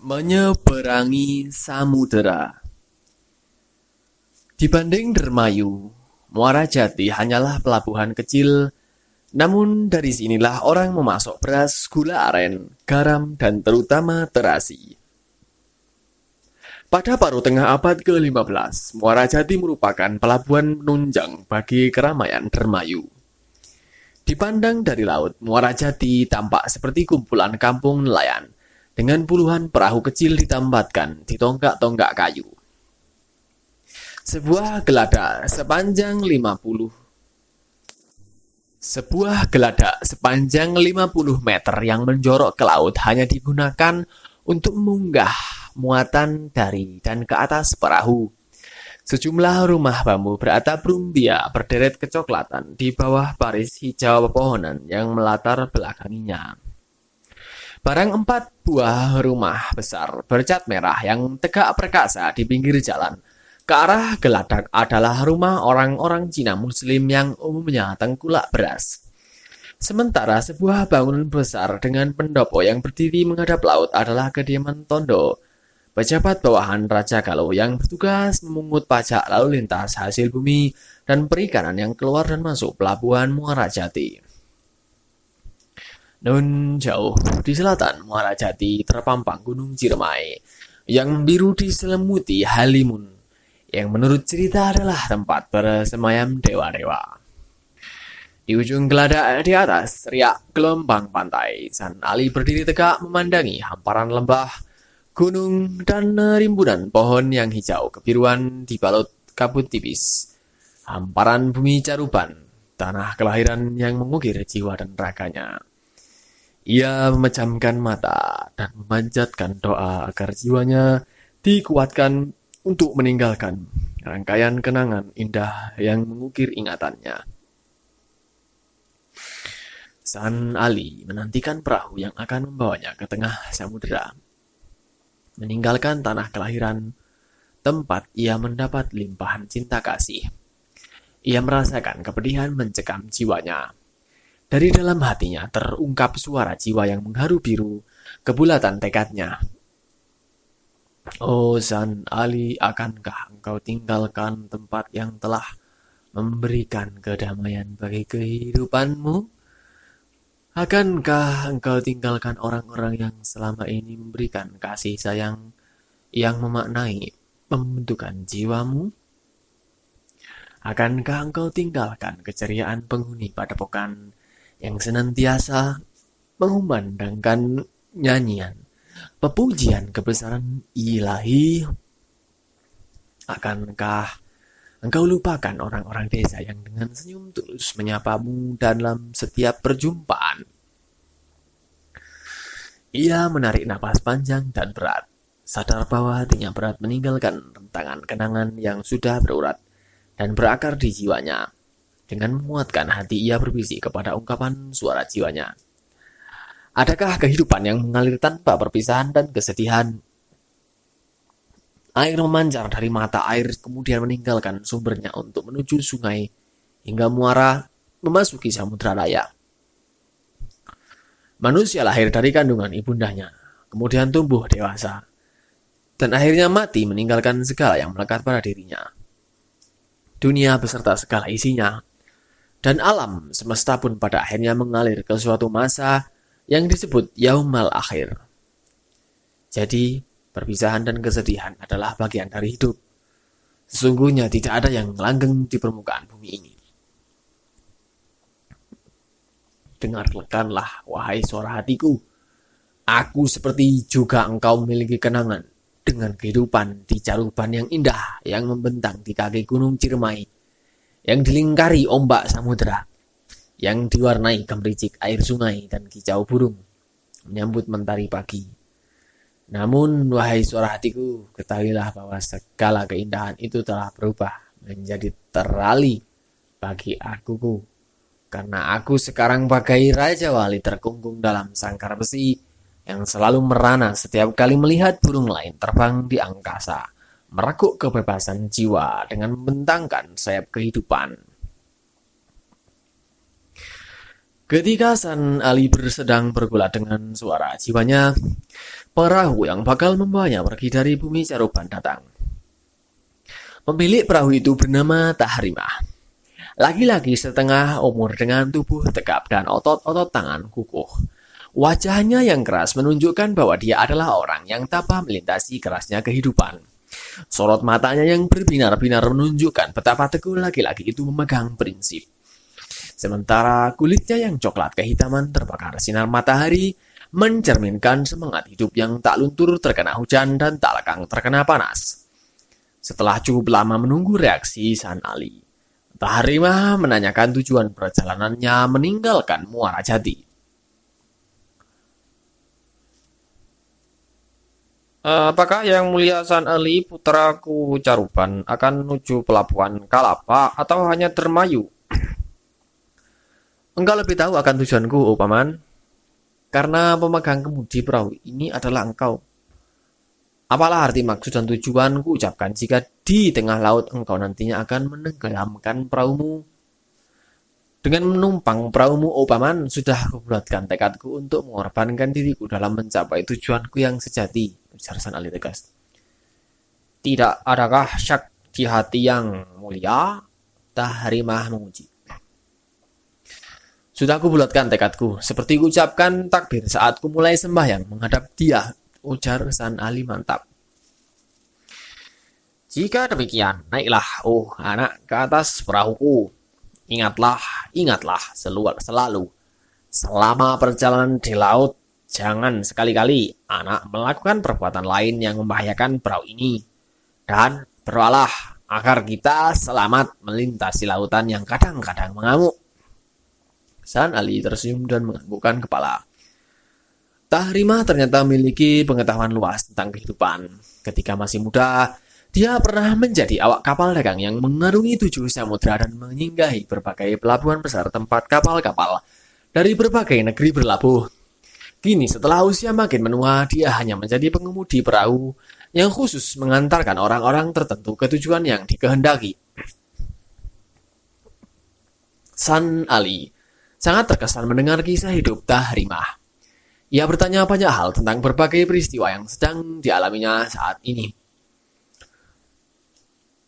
Menyeberangi samudera. Dibanding Dermayu, Muara Jati hanyalah pelabuhan kecil, namun dari sinilah orang memasok beras, gula aren, garam, dan terutama terasi. Pada paruh tengah abad ke-15, Muara Jati merupakan pelabuhan penunjang bagi keramaian Dermayu. Dipandang dari laut, Muara Jati tampak seperti kumpulan kampung nelayan, dengan puluhan perahu kecil ditambatkan di tonggak-tonggak kayu. Sebuah geladak sepanjang 50 meter yang menjorok ke laut hanya digunakan untuk mengunggah muatan dari dan ke atas perahu. Sejumlah rumah bambu beratap rumbia berderet kecoklatan di bawah baris hijau pepohonan yang melatar belakanginya. Barang 4 buah rumah besar bercat merah yang tegak perkasa di pinggir jalan ke arah geladak adalah rumah orang-orang Cina Muslim yang umumnya tengkulak beras. Sementara sebuah bangunan besar dengan pendopo yang berdiri menghadap laut adalah kediaman Tondo, pejabat bawahan Raja Galuh yang bertugas memungut pajak lalu lintas hasil bumi dan perikanan yang keluar dan masuk pelabuhan Muara Jati. Nun jauh di selatan Muara Jati terpampang Gunung Ciremai yang biru diselimuti halimun, yang menurut cerita adalah tempat bersemayam dewa-dewa. Di ujung geladak di atas riak gelombang pantai, San Ali berdiri tegak memandangi hamparan lembah, gunung, dan rimbunan pohon yang hijau kebiruan dibalut kabut tipis. Hamparan bumi caruban, tanah kelahiran yang mengukir jiwa dan raganya. Ia memejamkan mata dan memanjatkan doa agar jiwanya dikuatkan untuk meninggalkan rangkaian kenangan indah yang mengukir ingatannya. San Ali menantikan perahu yang akan membawanya ke tengah samudera. Meninggalkan tanah kelahiran, tempat ia mendapat limpahan cinta kasih. Ia merasakan kepedihan mencekam jiwanya. Dari dalam hatinya terungkap suara jiwa yang mengharu biru kebulatan tekadnya. Oh San Ali, akankah engkau tinggalkan tempat yang telah memberikan kedamaian bagi kehidupanmu? Akankah engkau tinggalkan orang-orang yang selama ini memberikan kasih sayang yang memaknai pembentukan jiwamu? Akankah engkau tinggalkan keceriaan penghuni padepokan yang senantiasa mengumandangkan nyanyian pepujian kebesaran ilahi? Akankah engkau lupakan orang-orang desa yang dengan senyum tulus menyapamu dalam setiap perjumpaan? Ia menarik napas panjang dan berat, sadar bahwa hatinya berat meninggalkan rentangan kenangan yang sudah berurat dan berakar di jiwanya. Dengan menguatkan hati, ia berbisik kepada ungkapan suara jiwanya. Adakah kehidupan yang mengalir tanpa perpisahan dan kesedihan? Air memancar dari mata air kemudian meninggalkan sumbernya untuk menuju sungai hingga muara memasuki samudera raya. Manusia lahir dari kandungan ibundanya, kemudian tumbuh dewasa, dan akhirnya mati meninggalkan segala yang melekat pada dirinya. Dunia beserta segala isinya, dan alam semesta pun pada akhirnya mengalir ke suatu masa yang disebut Yaumal Akhir. Jadi, perpisahan dan kesedihan adalah bagian dari hidup. Sesungguhnya tidak ada yang langgeng di permukaan bumi ini. Dengarkanlah, wahai suara hatiku. Aku seperti juga engkau memiliki kenangan dengan kehidupan di caruban yang indah yang membentang di kaki Gunung Ciremai, yang dilingkari ombak samudera, yang diwarnai gemericik air sungai dan kicau burung menyambut mentari pagi. Namun, wahai suara hatiku, ketahuilah bahwa segala keindahan itu telah berubah menjadi terali bagi akuku, karena aku sekarang bagai Raja Wali terkungkung dalam sangkar besi yang selalu merana setiap kali melihat burung lain terbang di angkasa, merekuk kebebasan jiwa dengan membentangkan sayap kehidupan. Ketika San Ali sedang bergulat dengan suara jiwanya, perahu yang bakal membawanya pergi dari bumi Caruban datang. Pemilik perahu itu bernama Tahrimah. Laki-laki setengah umur dengan tubuh tegap dan otot-otot tangan kukuh. Wajahnya yang keras menunjukkan bahwa dia adalah orang yang tabah melintasi kerasnya kehidupan. Sorot matanya yang berbinar-binar menunjukkan betapa teguh laki-laki itu memegang prinsip. Sementara kulitnya yang coklat kehitaman terbakar sinar matahari mencerminkan semangat hidup yang tak luntur terkena hujan dan tak lekang terkena panas. Setelah cukup lama menunggu reaksi San Ali, Tahrimah menanyakan tujuan perjalanannya meninggalkan Muara Jati. Apakah Yang Mulia San Ali putraku Caruban akan menuju pelabuhan Kalapa atau hanya Dermayu? Engkau lebih tahu akan tujuanku, oh paman. Karena pemegang kemudi perahu ini adalah engkau. Apalah arti maksud dan tujuanku ucapkan jika di tengah laut engkau nantinya akan menenggelamkan perahumu? Dengan menumpang perahumu, oh paman, sudah kubulatkan tekadku untuk mengorbankan diriku dalam mencapai tujuanku yang sejati, ujar San Ali tegas. Tidak adakah syak di hati Yang Mulia? Tahrimah menguji. Sudah kubulatkan tekadku, seperti kuucapkan takbir saat ku mulai sembahyang menghadap dia, ujar San Ali mantap. Jika demikian, naiklah, oh anak, ke atas perahuku. Ingatlah selalu. Selama perjalanan di laut, jangan sekali-kali anak melakukan perbuatan lain yang membahayakan perahu ini. Dan berdoalah agar kita selamat melintasi lautan yang kadang-kadang mengamuk. San Ali tersenyum dan menganggukkan kepala. Tahrimah ternyata memiliki pengetahuan luas tentang kehidupan. Ketika masih muda, dia pernah menjadi awak kapal dagang yang mengarungi 7 samudera dan menyinggahi berbagai pelabuhan besar tempat kapal-kapal dari berbagai negeri berlabuh. Kini setelah usia makin menua, dia hanya menjadi pengemudi perahu yang khusus mengantarkan orang-orang tertentu ke tujuan yang dikehendaki. San Ali sangat terkesan mendengar kisah hidup Tahrimah. Ia bertanya banyak hal tentang berbagai peristiwa yang sedang dialaminya saat ini.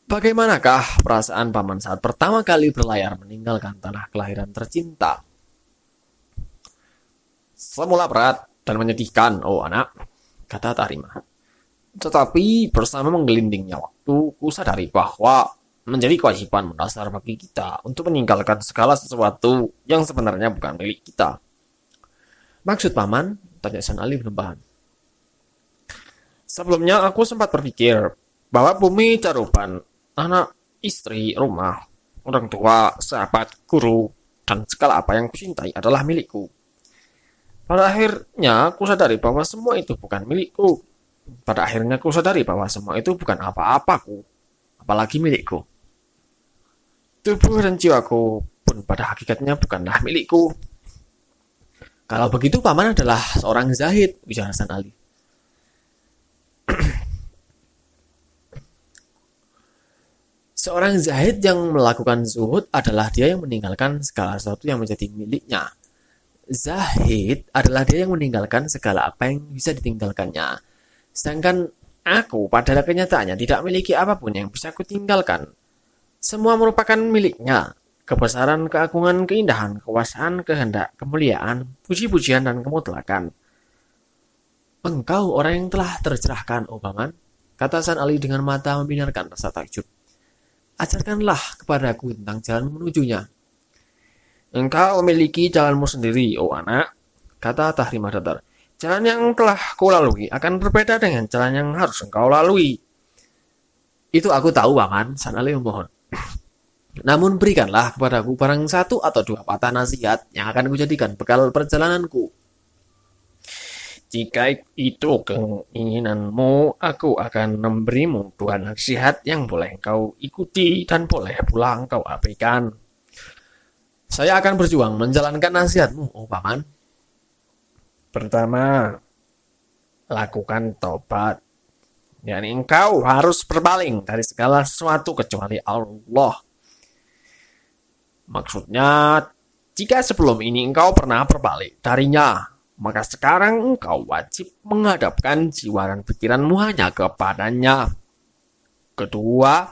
Bagaimanakah perasaan paman saat pertama kali berlayar meninggalkan tanah kelahiran tercinta? Semula berat dan menyedihkan, oh anak, kata Tahrimah. Tetapi bersama menggelindingnya waktu, kusadari bahwa menjadi kewajiban mendasar bagi kita untuk meninggalkan segala sesuatu yang sebenarnya bukan milik kita. Maksud paman? Tanya San Ali berlebihan. Sebelumnya aku sempat berpikir bahwa bumi Caruban, anak, istri, rumah, orang tua, sahabat, guru, dan segala apa yang kucintai adalah milikku. Pada akhirnya aku sadari bahwa semua itu bukan milikku. Pada akhirnya aku sadari bahwa semua itu bukan apa-apaku, apalagi milikku. Tubuh dan jiwaku pun pada hakikatnya bukanlah milikku. Kalau begitu paman adalah seorang zahid, ujar San Ali. Seorang zahid yang melakukan zuhud adalah dia yang meninggalkan segala sesuatu yang menjadi miliknya. Zahid adalah dia yang meninggalkan segala apa yang bisa ditinggalkannya. Sedangkan aku pada kenyataannya tidak memiliki apapun yang bisa kutinggalkan. Semua merupakan miliknya. Kebesaran, keagungan, keindahan, kekuasaan, kehendak, kemuliaan, puji-pujian, dan kemutlakan. Engkau orang yang telah tercerahkan, oh paman, kata San Ali dengan mata membinarkan rasa takjub. Ajarkanlah kepadaku tentang jalan menujunya. Engkau memiliki jalanmu sendiri, oh anak, kata Tahrimah datar. Jalan yang telah kau lalui akan berbeda dengan jalan yang harus engkau lalui. Itu aku tahu, paman, San Ali memohon. Namun berikanlah kepadaku barang 1 atau 2 patah nasihat yang akan kujadikan bekal perjalananku. Jika itu keinginanmu, aku akan memberimu 2 nasihat yang boleh engkau ikuti dan boleh pula engkau abaikan. Saya akan berjuang menjalankan nasihatmu, oh paman. Pertama, lakukan tobat. Yani engkau harus berpaling dari segala sesuatu kecuali Allah. Maksudnya, Jika sebelum ini engkau pernah berbalik darinya, maka sekarang engkau wajib menghadapkan jiwa dan pikiranmu hanya kepadanya. Kedua,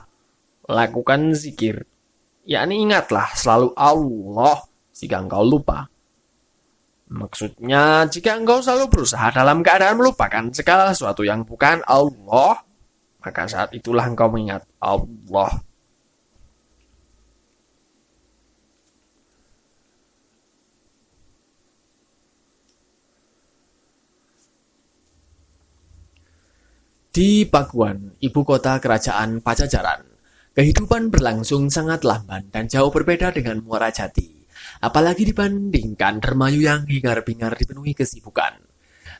lakukan zikir, yakni ingatlah selalu Allah jika engkau lupa. Maksudnya, jika engkau selalu berusaha dalam keadaan melupakan segala sesuatu yang bukan Allah, maka saat itulah engkau mengingat Allah. Di Pakuan, ibu kota kerajaan Pajajaran, kehidupan berlangsung sangat lamban dan jauh berbeda dengan Muara Jati. Apalagi dibandingkan Dermayu yang hingar-bingar dipenuhi kesibukan.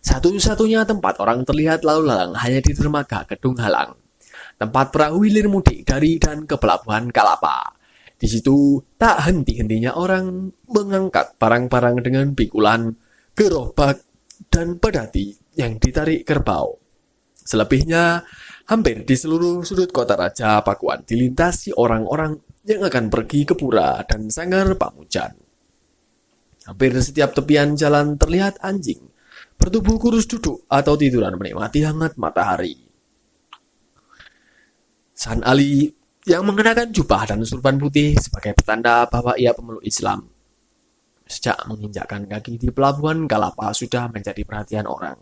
Satu-satunya tempat orang terlihat lalu lalang hanya di dermaga Kedung Halang, tempat perahu hilir mudik dari dan ke pelabuhan Kalapa. Di situ tak henti-hentinya orang mengangkat barang-barang dengan pikulan, gerobak, dan pedati yang ditarik kerbau. Selebihnya, hampir di seluruh sudut kota Raja Pakuan dilintasi orang-orang yang akan pergi ke pura dan sanggar Pamujan. Hampir setiap tepian jalan terlihat anjing, bertubuh kurus duduk atau tiduran menikmati hangat matahari. San Ali yang mengenakan jubah dan surban putih sebagai petanda bahwa ia pemeluk Islam, sejak menginjakkan kaki di pelabuhan Kalapa sudah menjadi perhatian orang.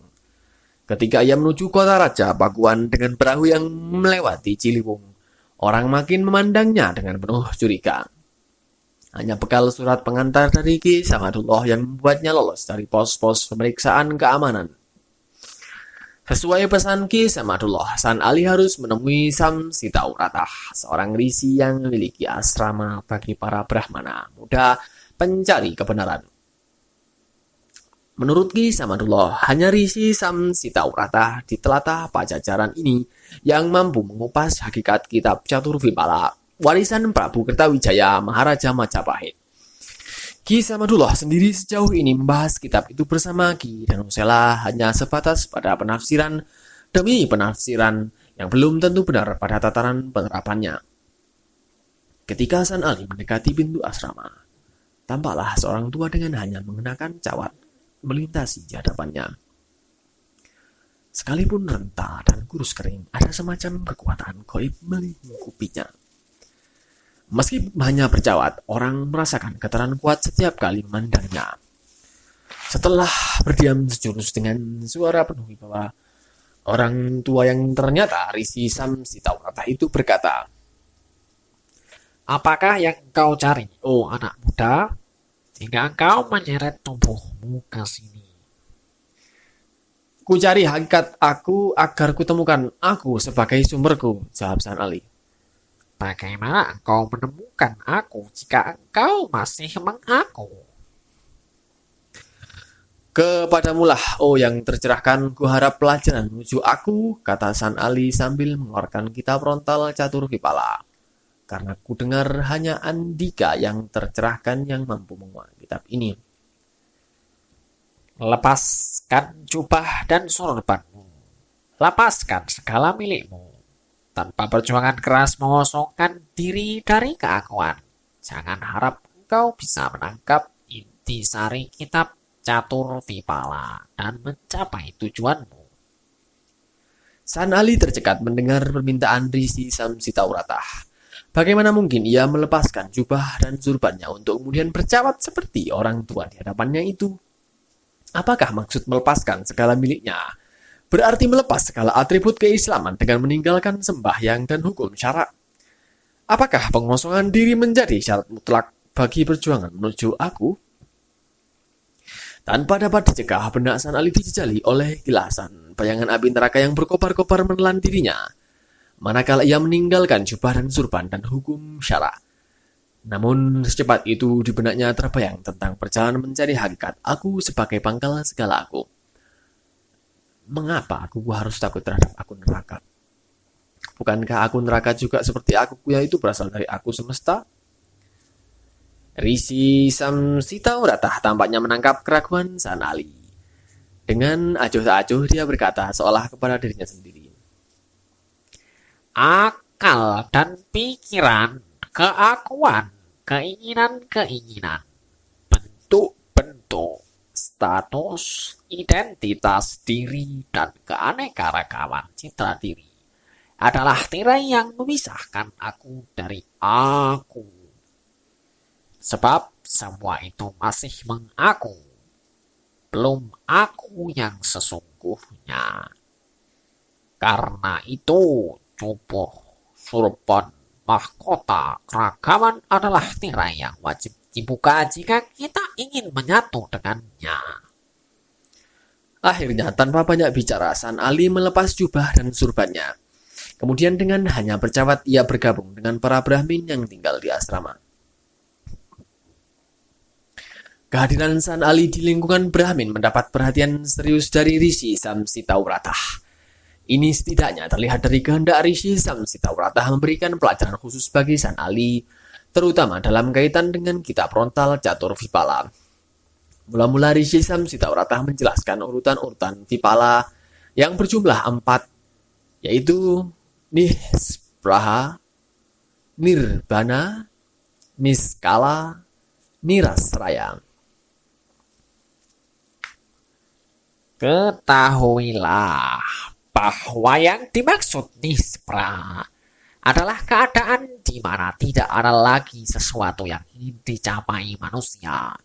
Ketika ia menuju kota Raja Pakuan dengan perahu yang melewati Ciliwung, orang makin memandangnya dengan penuh curiga. Hanya bekal surat pengantar dari Ki Samadullah yang membuatnya lolos dari pos-pos pemeriksaan keamanan. Sesuai pesan Ki Samadullah, San Ali harus menemui Samsitauratah, seorang risi yang memiliki asrama bagi para Brahmana muda pencari kebenaran. Menurut Ki Samadullah, hanya risi Samsitauratah di telatah Pajajaran ini yang mampu mengupas hakikat kitab Caturvipala, warisan Prabu Kertawijaya Maharaja Majapahit. Ki Samadullah sendiri sejauh ini membahas kitab itu bersama Ki Danusela hanya sebatas pada penafsiran demi penafsiran yang belum tentu benar pada tataran penerapannya. Ketika San Ali mendekati pintu asrama, tampaklah seorang tua dengan hanya mengenakan cawat melintasi di hadapannya. Sekalipun renta dan kurus kering, ada semacam kekuatan gaib melingkupinya. Meski hanya bercawat, orang merasakan getaran kuat setiap kali memandangnya. Setelah berdiam sejurus dengan suara penuh wibawa, orang tua yang ternyata risi Samsitauratah itu berkata, "Apakah yang kau cari, oh anak muda? Hingga engkau menyeret tubuhmu ke sini." "Ku cari hakikat aku agar kutemukan aku sebagai sumberku," jawab San Ali. "Bagaimana engkau menemukan aku jika engkau masih mengaku?" "Kepadamulah, oh yang tercerahkan, kuharap pelajaran menuju aku," kata San Ali sambil mengeluarkan kitab rontal Caturvipala. "Karena ku dengar hanya Andika yang tercerahkan yang mampu menguak kitab ini." "Lepaskan jubah dan sorbanmu. Lepaskan segala milikmu. Tanpa perjuangan keras mengosongkan diri dari keakuan, jangan harap engkau bisa menangkap intisari kitab Caturvipala dan mencapai tujuanmu." San Ali tercekat mendengar permintaan risi Samsitauratah. Bagaimana mungkin ia melepaskan jubah dan surbannya untuk kemudian bercawat seperti orang tua di hadapannya itu? Apakah maksud melepaskan segala miliknya berarti melepas segala atribut keislaman dengan meninggalkan sembahyang dan hukum syarak? Apakah pengosongan diri menjadi syarat mutlak bagi perjuangan menuju aku? Tanpa dapat dicegah, benak San Ali dijejali oleh kilasan bayangan api neraka yang berkobar-kobar menelan dirinya manakala ia meninggalkan jubah dan surban dan hukum syarak. Namun secepat itu di benaknya terbayang tentang perjalanan mencari hakikat aku sebagai pangkal segala aku. Mengapa aku harus takut terhadap aku neraka? Bukankah aku neraka juga seperti aku yaitu berasal dari aku semesta? Risi Samsitauratah tampaknya menangkap keraguan San Ali. Dengan acuh tak acuh dia berkata seolah kepada dirinya sendiri, "Akal dan pikiran, keakuan, keinginan-keinginan, bentuk-bentuk, status, identitas diri, dan keanekaragaman citra diri adalah tirai yang memisahkan aku dari aku. Sebab semua itu masih mengaku, belum aku yang sesungguhnya. Karena itu, cupuh, surban, mahkota, keragaman adalah tirai yang wajib dibuka jika kita ingin menyatu dengannya. Akhirnya, tanpa banyak bicara, San Ali melepas jubah dan surbannya. Kemudian dengan hanya bercawat, ia bergabung dengan para Brahmin yang tinggal di asrama. Kehadiran San Ali di lingkungan Brahmin mendapat perhatian serius dari Rishi Samsitaurata. Ini setidaknya terlihat dari kehendak Rishi Samsitaurata memberikan pelajaran khusus bagi San Ali, terutama dalam kaitan dengan kitab frontal Catur Vipala. Mula-mula Rishi Samsitaurata menjelaskan urutan-urutan Vipala yang berjumlah 4, yaitu Nispraha, Nirbana, Niskala, Nirasraya. Ketahuilah bahwa yang dimaksud nispra adalah keadaan di mana tidak ada lagi sesuatu yang ingin dicapai manusia.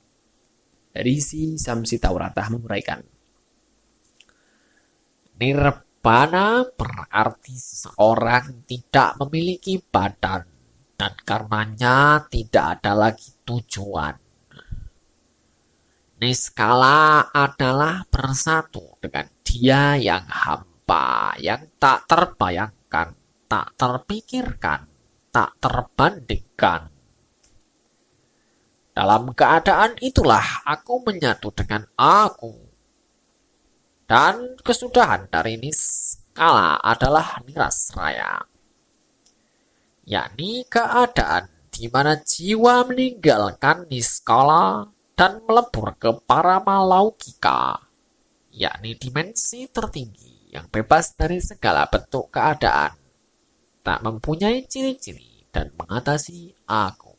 Rishi Samsitaurata menguraikan. Nirbana berarti seseorang tidak memiliki badan dan karenanya tidak ada lagi tujuan. Niskala adalah bersatu dengan dia yang hampa, yang tak terbayangkan, tak terpikirkan, tak terbandingkan. Dalam keadaan itulah aku menyatu dengan aku. Dan kesudahan dari niskala adalah nirasraya, yakni keadaan di mana jiwa meninggalkan niskala dan melebur ke paramalaukika, yakni dimensi tertinggi yang bebas dari segala bentuk keadaan, tak mempunyai ciri-ciri dan mengatasi aku.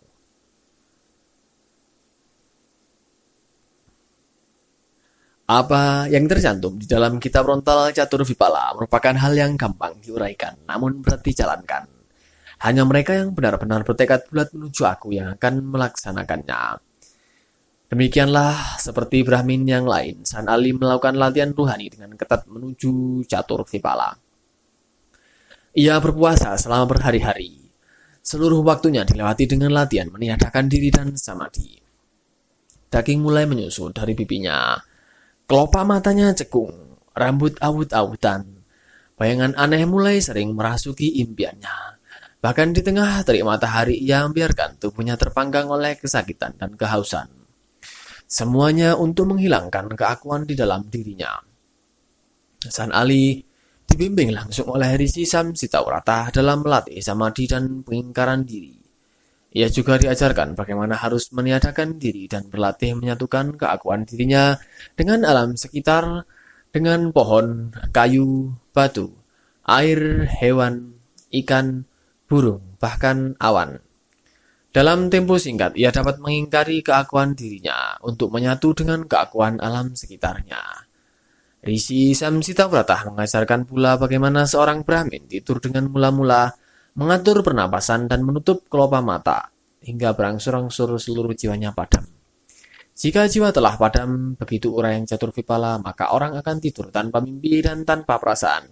Apa yang tercantum di dalam kitab frontal Catur Vipala merupakan hal yang gampang diuraikan, namun berat dijalankan. Hanya mereka yang benar-benar bertekad bulat menuju aku yang akan melaksanakannya. Demikianlah seperti Brahmin yang lain, San Ali melakukan latihan ruhani dengan ketat menuju Catur Vipala. Ia berpuasa selama berhari-hari. Seluruh waktunya dilewati dengan latihan meniadakan diri dan samadhi. Daging mulai menyusut dari pipinya. Kelopak matanya cekung, rambut awut-awutan. Bayangan aneh mulai sering merasuki impiannya. Bahkan di tengah terik matahari ia membiarkan tubuhnya terpanggang oleh kesakitan dan kehausan. Semuanya untuk menghilangkan keakuan di dalam dirinya. San Ali dibimbing langsung oleh Rishi Samsitaurata dalam melatih samadhi dan pengingkaran diri. Ia juga diajarkan bagaimana harus meniadakan diri dan berlatih menyatukan keakuan dirinya dengan alam sekitar, dengan pohon, kayu, batu, air, hewan, ikan, burung, bahkan awan. Dalam tempo singkat, ia dapat mengingkari keakuan dirinya untuk menyatu dengan keakuan alam sekitarnya. Rishi Samsitavrata mengajarkan pula bagaimana seorang Brahmin tidur dengan mula-mula mengatur pernapasan dan menutup kelopak mata hingga berangsur-angsur seluruh jiwanya padam. Jika jiwa telah padam, begitu uraian Catur Vipala, maka orang akan tidur tanpa mimpi dan tanpa perasaan.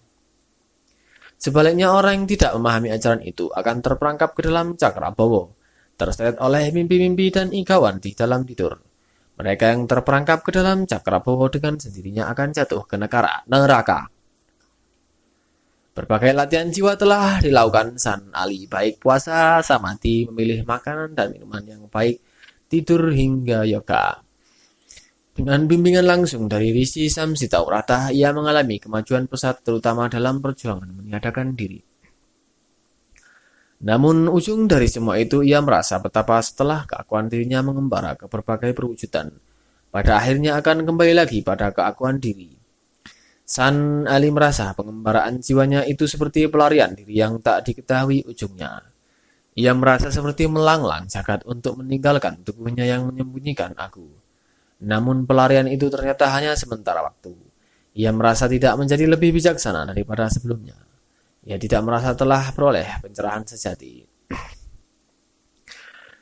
Sebaliknya, orang yang tidak memahami ajaran itu akan terperangkap ke dalam cakrabawa, terseret oleh mimpi-mimpi dan ikauan di dalam tidur. Mereka yang terperangkap ke dalam cakrabawa dengan sendirinya akan jatuh ke neraka. Berbagai latihan jiwa telah dilakukan San Ali, baik puasa, samadhi, memilih makanan dan minuman yang baik, tidur hingga yoga. Dengan bimbingan langsung dari Rishi Samsitavrata, ia mengalami kemajuan pesat terutama dalam perjuangan meniadakan diri. Namun ujung dari semua itu ia merasa betapa setelah keakuan dirinya mengembara ke berbagai perwujudan, pada akhirnya akan kembali lagi pada keakuan diri. San Ali merasa pengembaraan jiwanya itu seperti pelarian diri yang tak diketahui ujungnya. Ia merasa seperti melanglang jagat untuk meninggalkan tubuhnya yang menyembunyikan aku. Namun pelarian itu ternyata hanya sementara waktu. Ia merasa tidak menjadi lebih bijaksana daripada sebelumnya. Ia tidak merasa telah peroleh pencerahan sejati.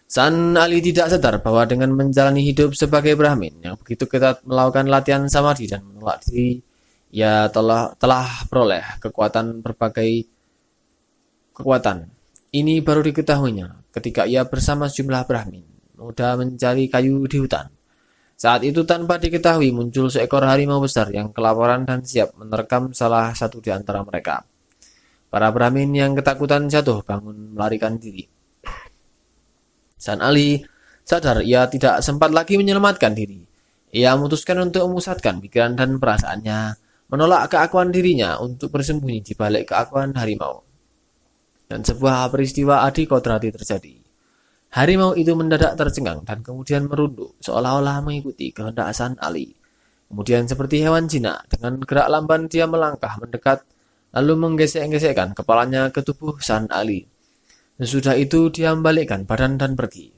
San Ali tidak sadar bahwa dengan menjalani hidup sebagai Brahmin yang begitu ketat melakukan latihan samadhi dan menolak diri, ia telah peroleh berbagai kekuatan. Ini baru diketahuinya ketika ia bersama sejumlah Brahmin muda mencari kayu di hutan. Saat itu tanpa diketahui muncul seekor harimau besar yang kelaparan dan siap menerkam salah satu di antara mereka. Para Brahmin yang ketakutan jatuh bangun melarikan diri. San Ali sadar ia tidak sempat lagi menyelamatkan diri. Ia memutuskan untuk memusatkan pikiran dan perasaannya, menolak keakuan dirinya untuk bersembunyi di balik keakuan harimau. Dan sebuah peristiwa adi kodrati terjadi. Harimau itu mendadak tercengang dan kemudian merunduk seolah-olah mengikuti kehendak San Ali. Kemudian seperti hewan jinak dengan gerak lamban dia melangkah mendekat lalu menggesek-gesekkan kepalanya ke tubuh San Ali. Sesudah itu dia membalikkan badan dan pergi.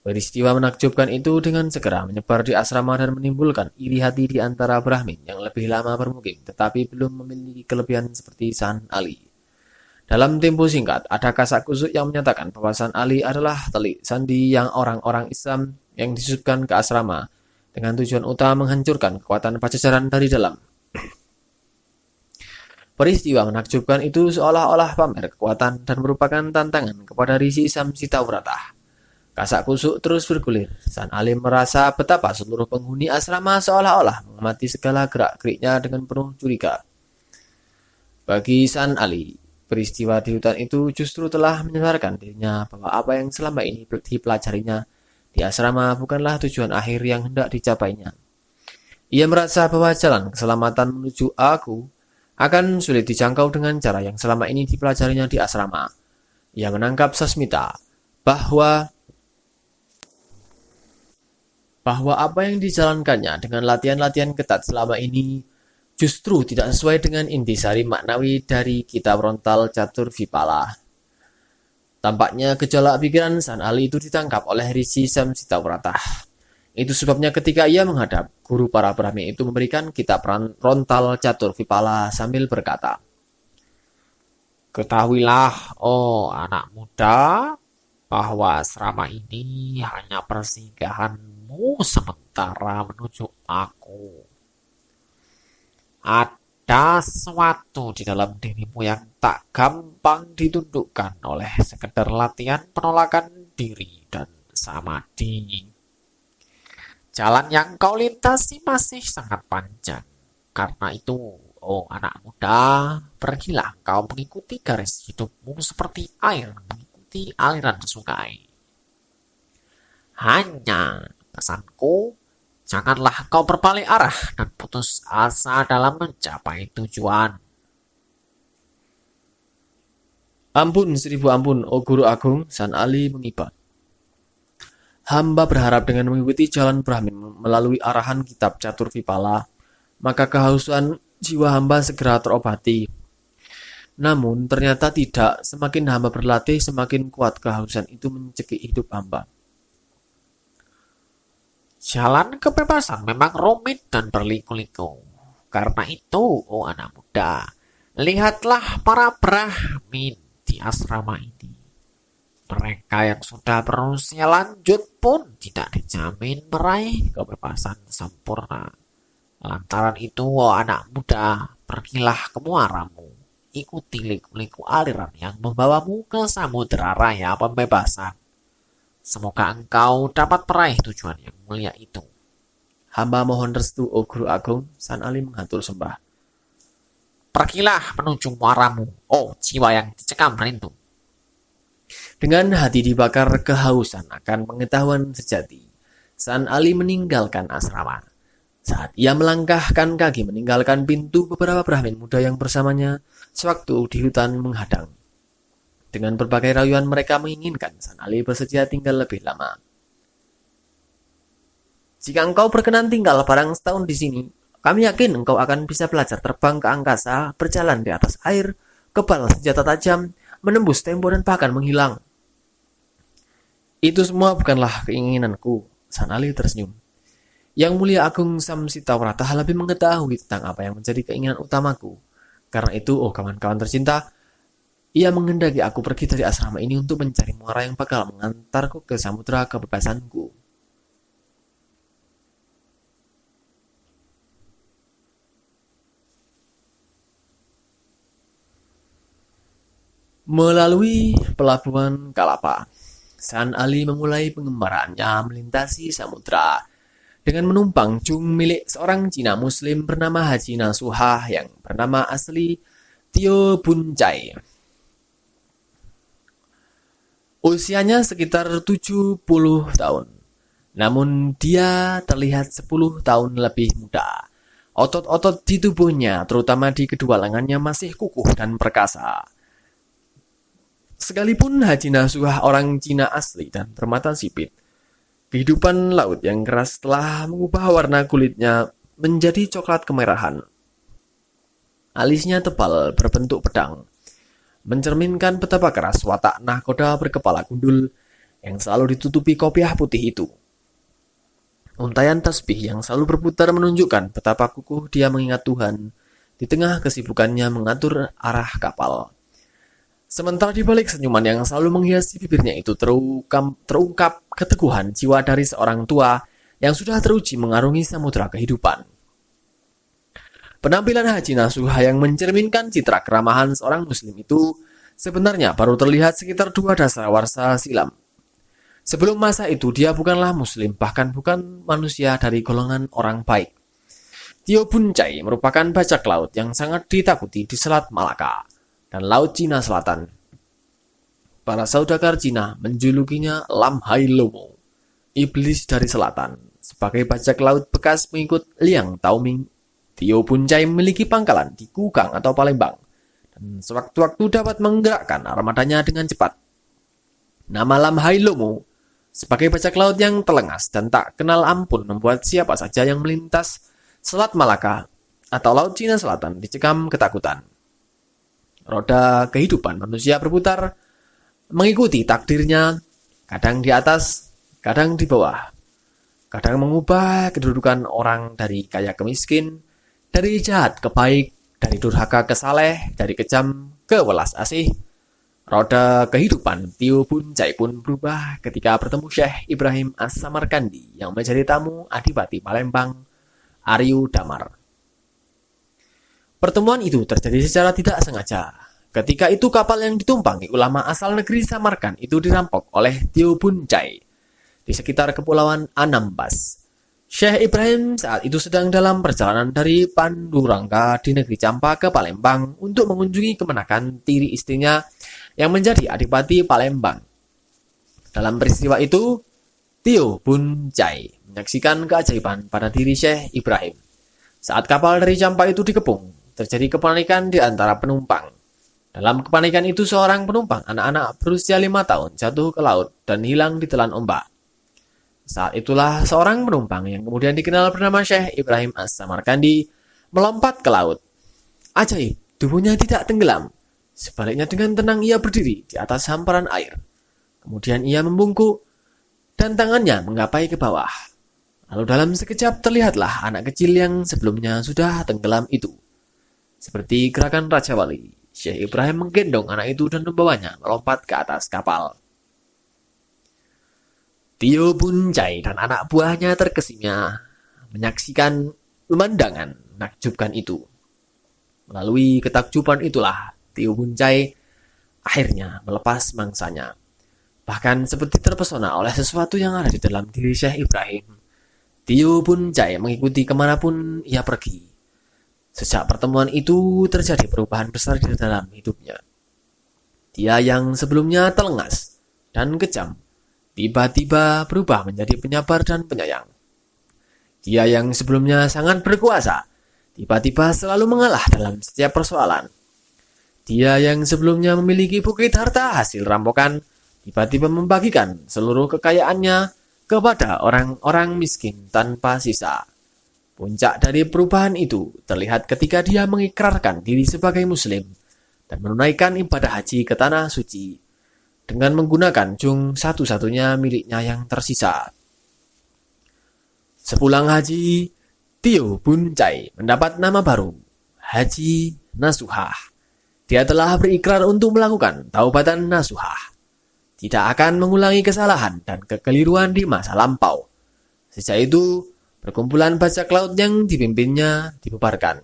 Peristiwa menakjubkan itu dengan segera menyebar di asrama dan menimbulkan iri hati di antara Brahmin yang lebih lama bermukim tetapi belum memiliki kelebihan seperti San Ali. Dalam tempo singkat, ada kasak kusuk yang menyatakan bahwa San Ali adalah telik sandi yang orang-orang Islam yang disusupkan ke asrama dengan tujuan utama menghancurkan kekuatan Pajajaran dari dalam. Peristiwa menakjubkan itu seolah-olah pamer kekuatan dan merupakan tantangan kepada Rishi Samsitavrata. Kasak kusuk terus bergulir. San Ali merasa betapa seluruh penghuni asrama seolah-olah mengamati segala gerak-geriknya dengan penuh curiga. Bagi San Ali, peristiwa di hutan itu justru telah menyadarkan dirinya bahwa apa yang selama ini dipelajarinya di asrama bukanlah tujuan akhir yang hendak dicapainya. Ia merasa bahwa jalan keselamatan menuju aku akan sulit dijangkau dengan cara yang selama ini dipelajarinya di asrama. Ia menangkap Sasmita bahwa apa yang dijalankannya dengan latihan-latihan ketat selama ini justru tidak sesuai dengan intisari maknawi dari kitab Rontal Catur Vipala. Tampaknya gejolak pikiran San Ali itu ditangkap oleh Rishi Samsitavrata. Itu sebabnya ketika ia menghadap, guru para Brahmin itu memberikan kitab Rontal Catur Vipala sambil berkata, Ketahuilah, oh anak muda, bahwa asrama ini hanya persinggahanmu sementara menuju aku. Ada sesuatu di dalam dirimu yang tak gampang ditundukkan oleh sekedar latihan penolakan diri dan samadhi. Jalan yang kau lintasi masih sangat panjang. Karena itu, oh anak muda, pergilah kau mengikuti garis hidupmu seperti air mengikuti aliran sungai. Hanya pesanku, janganlah kau berbalik arah dan putus asa dalam mencapai tujuan. "Ampun, 1000 ampun, oh Guru Agung," San Ali mengibat. "Hamba berharap dengan mengikuti jalan Brahmin melalui arahan kitab Catur Vipala, maka kehausan jiwa hamba segera terobati. Namun ternyata tidak, semakin hamba berlatih, semakin kuat kehausan itu mencekik hidup hamba." Jalan kebebasan memang rumit dan berliku-liku. Karena itu, oh anak muda, lihatlah para Brahmin di asrama ini. Mereka yang sudah berusia lanjut pun tidak dijamin meraih kebebasan sempurna. Lantaran itu, oh anak muda, pergilah ke muaramu. Ikuti liku-liku aliran yang membawamu ke samudera raya pembebasan. Semoga engkau dapat meraih tujuan yang mulia itu. "Hamba mohon restu, oh Guru Agung," San Ali mengatur sembah. Pergilah menuju muaramu, oh jiwa yang dicekam rindu. Dengan hati dibakar kehausan akan pengetahuan sejati, San Ali meninggalkan asrama. Saat ia melangkahkan kaki meninggalkan pintu, beberapa Brahmin muda yang bersamanya sewaktu di hutan menghadang. Dengan berbagai rayuan mereka menginginkan San Ali bersedia tinggal lebih lama. "Jika engkau berkenan tinggal barang setahun di sini, kami yakin engkau akan bisa belajar terbang ke angkasa, berjalan di atas air, kebal senjata tajam, menembus tembok dan bahkan menghilang." "Itu semua bukanlah keinginanku," San Ali tersenyum. Yang Mulia Agung Samsitawrata lebih mengetahui tentang apa yang menjadi keinginan utamaku. Karena itu, oh kawan-kawan tercinta, ia menghendaki aku pergi dari asrama ini untuk mencari muara yang bakal mengantarku ke samudera kebebasanku. Melalui pelabuhan Kalapa, San Ali memulai pengembaraannya melintasi samudera dengan menumpang jung milik seorang Cina Muslim bernama Haji Nasuha yang bernama asli Tio Bun Chai. Usianya sekitar 70 tahun, namun dia terlihat 10 tahun lebih muda. Otot-otot di tubuhnya, terutama di kedua lengannya, masih kukuh dan perkasa. Sekalipun Haji Nasuha orang Cina asli dan bermata sipit, kehidupan laut yang keras telah mengubah warna kulitnya menjadi coklat kemerahan. Alisnya tebal berbentuk pedang, mencerminkan betapa keras watak nahkoda berkepala gundul yang selalu ditutupi kopiah putih itu. Untaian tasbih yang selalu berputar menunjukkan betapa kukuh dia mengingat Tuhan di tengah kesibukannya mengatur arah kapal. Sementara di balik senyuman yang selalu menghiasi bibirnya itu terungkap keteguhan jiwa dari seorang tua yang sudah teruji mengarungi samudera kehidupan. Penampilan Haji Nasuha yang mencerminkan citra keramahan seorang muslim itu sebenarnya baru terlihat sekitar 2 dasawarsa silam. Sebelum masa itu dia bukanlah muslim, bahkan bukan manusia dari golongan orang baik. Tio Bun Chai merupakan bajak laut yang sangat ditakuti di Selat Malaka dan Laut Cina Selatan. Para saudagar Cina menjulukinya Lam Hai Lomo, iblis dari selatan. Sebagai bajak laut bekas pengikut Liang Taoming, Tio Bun Chai memiliki pangkalan di Kukang atau Palembang, dan sewaktu-waktu dapat menggerakkan armadanya dengan cepat. Nama Lam Hai Lomo sebagai bajak laut yang telengas dan tak kenal ampun membuat siapa saja yang melintas Selat Malaka atau Laut Cina Selatan dicekam ketakutan. Roda kehidupan manusia berputar mengikuti takdirnya, kadang di atas, kadang di bawah. Kadang mengubah kedudukan orang dari kaya ke miskin, dari jahat ke baik, dari durhaka ke saleh, dari kejam ke welas asih. Roda kehidupan Tio Bun Chai pun berubah ketika bertemu Syekh Ibrahim As-Samarkandi yang menjadi tamu Adipati Palembang, Aryu Damar. Pertemuan itu terjadi secara tidak sengaja. Ketika itu kapal yang ditumpangi ulama asal negeri Samarkand itu dirampok oleh Tio Bun Chai di sekitar kepulauan Anambas. Syekh Ibrahim saat itu sedang dalam perjalanan dari Pandurangga di negeri Campa ke Palembang untuk mengunjungi kemenakan tiri istrinya yang menjadi Adipati Palembang. Dalam peristiwa itu, Tio Bun Chai menyaksikan keajaiban pada diri Syekh Ibrahim. Saat kapal dari Campa itu dikepung, terjadi kepanikan di antara penumpang. Dalam kepanikan itu seorang penumpang anak-anak berusia 5 tahun jatuh ke laut dan hilang ditelan ombak. Saat itulah seorang penumpang yang kemudian dikenal bernama Syekh Ibrahim As-Samarkandi melompat ke laut. Ajaib, tubuhnya tidak tenggelam. Sebaliknya dengan tenang ia berdiri di atas hamparan air. Kemudian ia membungkuk dan tangannya menggapai ke bawah. Lalu dalam sekejap terlihatlah anak kecil yang sebelumnya sudah tenggelam itu. Seperti gerakan Raja Wali, Syekh Ibrahim menggendong anak itu dan membawanya melompat ke atas kapal. Tio Bun Chai dan anak buahnya terkesima menyaksikan pemandangan menakjubkan itu. Melalui ketakjuban itulah Tio Bun Chai akhirnya melepas mangsanya. Bahkan seperti terpesona oleh sesuatu yang ada di dalam diri Syekh Ibrahim, Tio Bun Chai mengikuti kemanapun ia pergi. Sejak pertemuan itu terjadi perubahan besar di dalam hidupnya. Dia yang sebelumnya telengas dan kejam, tiba-tiba berubah menjadi penyabar dan penyayang. Dia yang sebelumnya sangat berkuasa, tiba-tiba selalu mengalah dalam setiap persoalan. Dia yang sebelumnya memiliki bukit harta hasil rampokan, tiba-tiba membagikan seluruh kekayaannya kepada orang-orang miskin tanpa sisa. Puncak dari perubahan itu terlihat ketika dia mengikrarkan diri sebagai muslim dan menunaikan ibadah haji ke tanah suci dengan menggunakan jung satu-satunya miliknya yang tersisa. Sepulang haji, Tio Buncai mendapat nama baru, Haji Nasuhah. Dia telah berikrar untuk melakukan taubatan nasuhah. Tidak akan mengulangi kesalahan dan kekeliruan di masa lampau. Sejak itu, perkumpulan bajak laut yang dipimpinnya dibubarkan.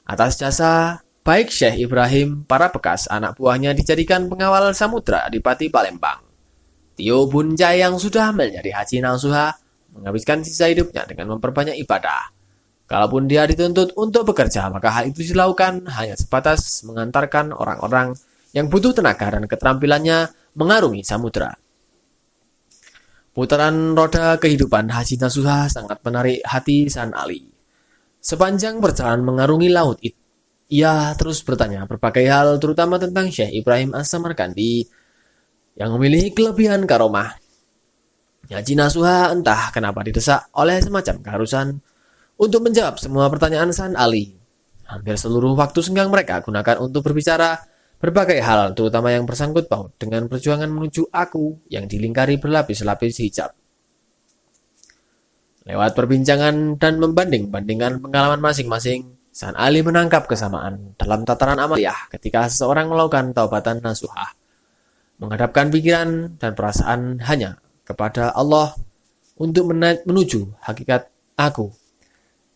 Atas jasa, baik Syekh Ibrahim, para bekas anak buahnya dijadikan pengawal samudra di Pati Palembang. Tio Buncai yang sudah menjadi Haji Nasuhah menghabiskan sisa hidupnya dengan memperbanyak ibadah. Kalaupun dia dituntut untuk bekerja, maka hal itu dilakukan hanya sebatas mengantarkan orang-orang yang butuh tenaga dan keterampilannya mengarungi samudra. Putaran roda kehidupan Haji Nasuhah sangat menarik hati San Ali. Sepanjang perjalanan mengarungi laut, ia terus bertanya berbagai hal, terutama tentang Syekh Ibrahim As-Samarkandi yang memiliki kelebihan karomah. Haji Nasuhah entah kenapa didesak oleh semacam keharusan untuk menjawab semua pertanyaan San Ali. Hampir seluruh waktu senggang mereka gunakan untuk berbicara berbagai hal, terutama yang bersangkut paut dengan perjuangan menuju aku yang dilingkari berlapis-lapis hijab. Lewat perbincangan dan membanding-bandingkan pengalaman masing-masing, San Ali menangkap kesamaan dalam tataran amaliyah ketika seseorang melakukan taubatan nasuhah, menghadapkan pikiran dan perasaan hanya kepada Allah untuk menuju hakikat aku.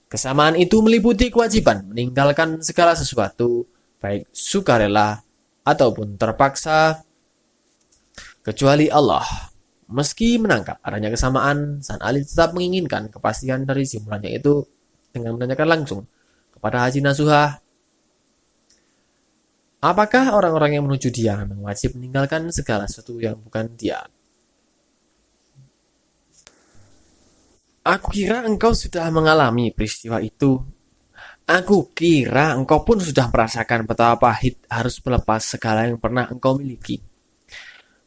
Kesamaan itu meliputi kewajiban meninggalkan segala sesuatu, baik sukarela ataupun terpaksa, kecuali Allah. Meski menangkap adanya kesamaan, San Ali tetap menginginkan kepastian dari simpulannya itu dengan menanyakan langsung kepada Haji Nasuhah, apakah orang-orang yang menuju dia memang wajib meninggalkan segala sesuatu yang bukan dia? Aku kira engkau sudah mengalami peristiwa itu. Aku kira engkau pun sudah merasakan betapa pahit harus melepas segala yang pernah engkau miliki.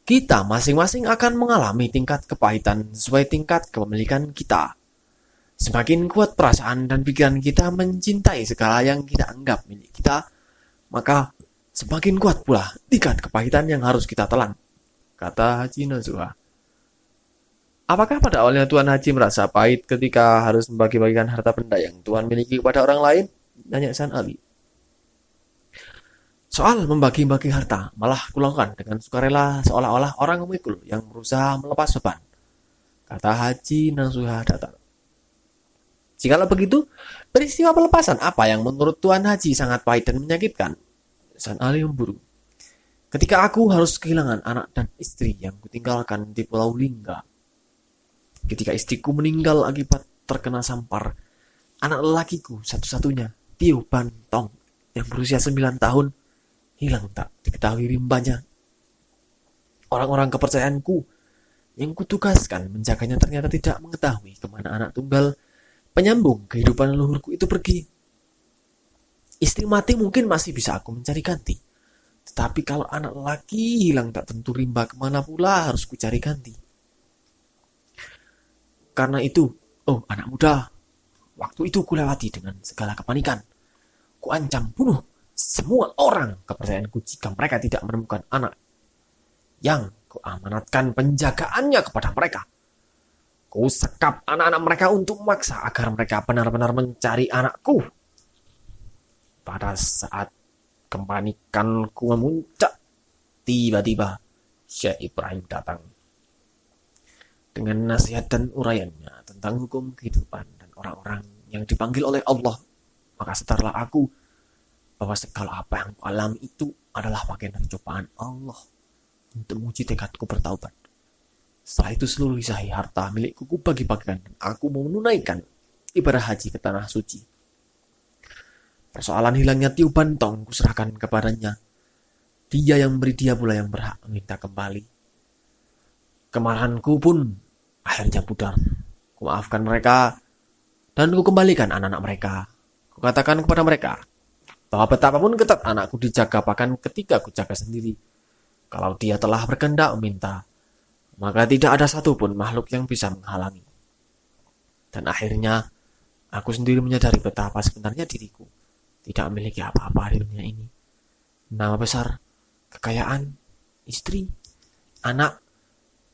Kita masing-masing akan mengalami tingkat kepahitan sesuai tingkat kepemilikan kita. Semakin kuat perasaan dan pikiran kita mencintai segala yang kita anggap milik kita, maka semakin kuat pula tingkat kepahitan yang harus kita telan, kata Haji Nasuhah. Apakah pada awalnya Tuan Haji merasa pahit ketika harus membagi-bagikan harta benda yang Tuan miliki kepada orang lain? Tanya San Ali. Soal membagi-bagi harta, malah kulakukan dengan sukarela seolah-olah orang memikul yang berusaha melepas beban, kata Haji Nasuhah datar. Jikalau begitu, peristiwa pelepasan apa yang menurut Tuan Haji sangat pahit dan menyakitkan? San Ali memburu. Ketika aku harus kehilangan anak dan istri yang kutinggalkan di Pulau Lingga. Ketika istriku meninggal akibat terkena sampar, anak lelakiku satu-satunya, Tio Bantong, yang berusia 9 tahun, hilang tak diketahui rimbanya. Orang-orang kepercayaanku yang kutugaskan menjaganya ternyata tidak mengetahui kemana anak tunggal penyambung kehidupan leluhurku itu pergi. Istri mati mungkin masih bisa aku mencari ganti, tetapi kalau anak lelaki hilang tak tentu rimba kemana pula harus ku cari ganti. Karena itu, oh anak muda, waktu itu ku lewati dengan segala kepanikan. Ku ancam bunuh semua orang kepercayaanku jika mereka tidak menemukan anak yang kuamanatkan penjagaannya kepada mereka. Ku sekap anak-anak mereka untuk memaksa agar mereka benar-benar mencari anakku. Pada saat kepanikanku memuncak, tiba-tiba Syekh Ibrahim datang dengan nasihat dan uraiannya tentang hukum kehidupan dan orang-orang yang dipanggil oleh Allah. Maka sadarlah aku bahwa segala apa yang kualami itu adalah bagian dari cobaan Allah untuk menguji tekadku bertaubat. Setelah itu seluruh isahi harta milikku kubagi-bagikan dan aku mau menunaikan ibadah haji ke tanah suci. Persoalan hilangnya Tio Bantong kuserahkan kepadanya. Dia yang memberi, dia pula yang berhak meminta kembali. Kemarahanku pun akhirnya pudar. Kumaafkan mereka dan kukembalikan anak-anak mereka. Kukatakan kepada mereka bahwa betapapun ketat anakku dijaga, bahkan ketika kujaga sendiri, kalau dia telah berkehendak meminta, maka tidak ada satupun makhluk yang bisa menghalangi. Dan akhirnya aku sendiri menyadari betapa sebenarnya diriku tidak memiliki apa-apa di dunia ini. Nama besar, kekayaan, istri, anak,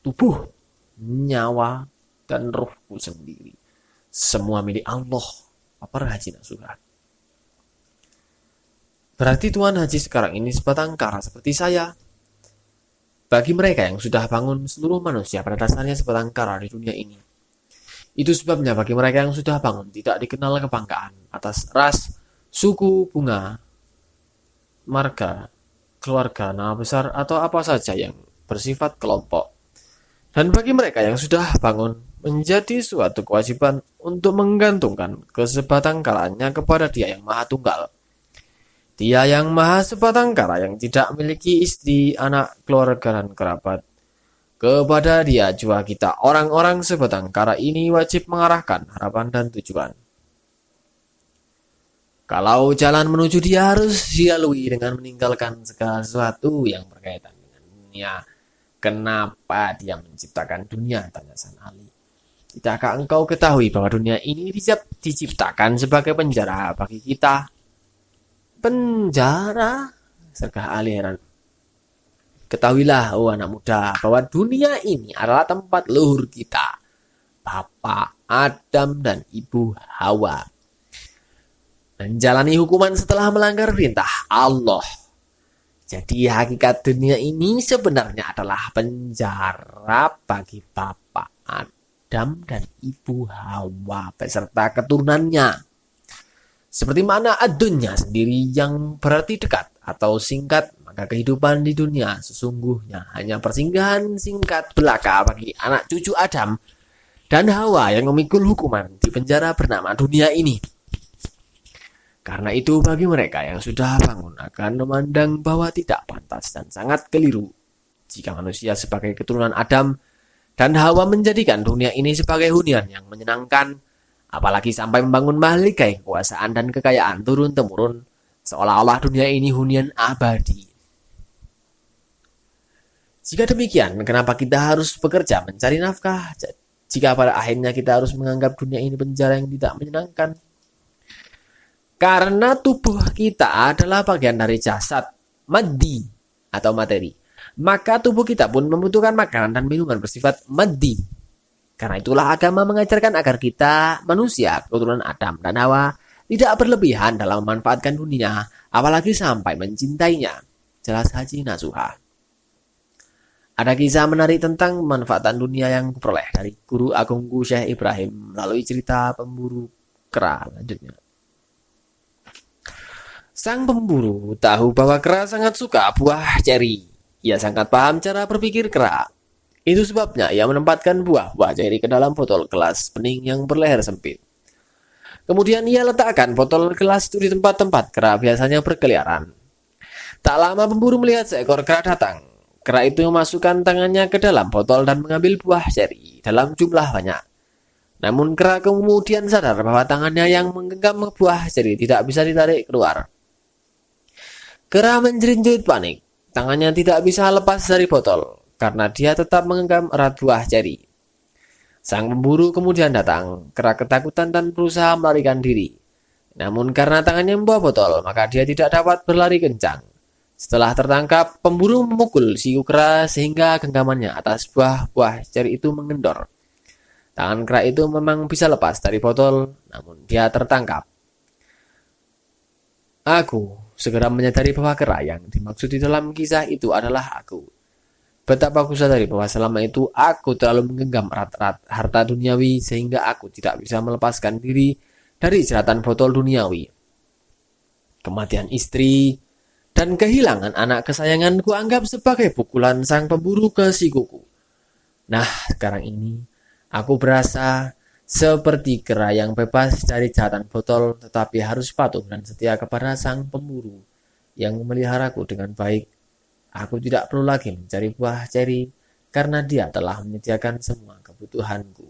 tubuh, nyawa, dan rohku sendiri. semua milik Allah. Papar Haji Nasuha. Berarti Tuan Haji sekarang ini sebatang kara seperti saya. Bagi mereka yang sudah bangun, seluruh manusia pada dasarnya sebatang kara di dunia ini. Itu sebabnya bagi mereka yang sudah bangun tidak dikenal kebanggaan atas ras, suku, bunga, marga, keluarga, nama besar, atau apa saja yang bersifat kelompok. Dan bagi mereka yang sudah bangun, menjadi suatu kewajiban untuk menggantungkan kesebatang karaannya kepada Dia yang Maha Tunggal. Dia yang maha sebatang kara yang tidak memiliki istri, anak, keluarga, dan kerabat. Kepada Dia jua kita, orang-orang sebatang kara ini wajib mengarahkan harapan dan tujuan. Kalau jalan menuju Dia harus dilalui dengan meninggalkan segala sesuatu yang berkaitan dengan dunia. Kenapa Dia menciptakan dunia? Tanya San Ali. Tidakkah engkau ketahui bahwa dunia ini diciptakan sebagai penjara bagi kita? Penjara? Sergah Ali heran. Ketahuilah, oh anak muda, bahwa dunia ini adalah tempat leluhur kita, Bapak Adam dan Ibu Hawa, menjalani hukuman setelah melanggar perintah Allah. Jadi hakikat dunia ini sebenarnya adalah penjara bagi Bapak Adam dan Ibu Hawa beserta keturunannya. Seperti mana dunia sendiri yang berarti dekat atau singkat, maka kehidupan di dunia sesungguhnya hanya persinggahan singkat belaka bagi anak cucu Adam dan Hawa yang memikul hukuman di penjara bernama dunia ini. Karena itu bagi mereka yang sudah bangun akan memandang bahwa tidak pantas dan sangat keliru jika manusia sebagai keturunan Adam dan Hawa menjadikan dunia ini sebagai hunian yang menyenangkan, apalagi sampai membangun mahligai kekuasaan dan kekayaan turun-temurun, seolah-olah dunia ini hunian abadi. Jika demikian, kenapa kita harus bekerja mencari nafkah, jika pada akhirnya kita harus menganggap dunia ini penjara yang tidak menyenangkan? Karena tubuh kita adalah bagian dari jasad, maddi atau materi, maka tubuh kita pun membutuhkan makanan dan minuman bersifat maddi. Karena itulah agama mengajarkan agar kita, manusia, keturunan Adam dan Hawa, tidak berlebihan dalam memanfaatkan dunia, apalagi sampai mencintainya. Jelas Haji Nasuha. Ada kisah menarik tentang pemanfaatan dunia yang kuperoleh dari guru agungku Syekh Ibrahim melalui cerita pemburu kera lanjutnya. Sang pemburu tahu bahwa kera sangat suka buah ceri. Ia sangat paham cara berpikir kera. Itu sebabnya ia menempatkan buah-buah ceri ke dalam botol gelas bening yang berleher sempit. Kemudian ia letakkan botol gelas itu di tempat-tempat kera biasanya berkeliaran. Tak lama pemburu melihat seekor kera datang. Kera itu memasukkan tangannya ke dalam botol dan mengambil buah ceri dalam jumlah banyak. Namun kera kemudian sadar bahwa tangannya yang menggenggam buah ceri tidak bisa ditarik keluar. Kera menjerit-jerit panik. Tangannya tidak bisa lepas dari botol karena dia tetap menggenggam erat buah ceri. Sang pemburu kemudian datang. Kera ketakutan dan berusaha melarikan diri. Namun karena tangannya membawa botol, maka dia tidak dapat berlari kencang. Setelah tertangkap, pemburu memukul si kera sehingga genggamannya atas buah-buah ceri itu mengendor. Tangan kera itu memang bisa lepas dari botol, namun dia tertangkap. Aku segera menyadari bahwa kera yang dimaksud di dalam kisah itu adalah aku. Betapa aku sadari bahwa selama itu aku terlalu menggenggam erat-erat harta duniawi sehingga aku tidak bisa melepaskan diri dari jeratan botol duniawi. Kematian istri dan kehilangan anak kesayangan kuanggap sebagai pukulan sang pemburu ke sikuku. Nah, sekarang ini aku berasa seperti kera yang bebas dari jeratan botol tetapi harus patuh dan setia kepada sang pemburu yang memeliharaku dengan baik. Aku tidak perlu lagi mencari buah ceri karena dia telah menyediakan semua kebutuhanku.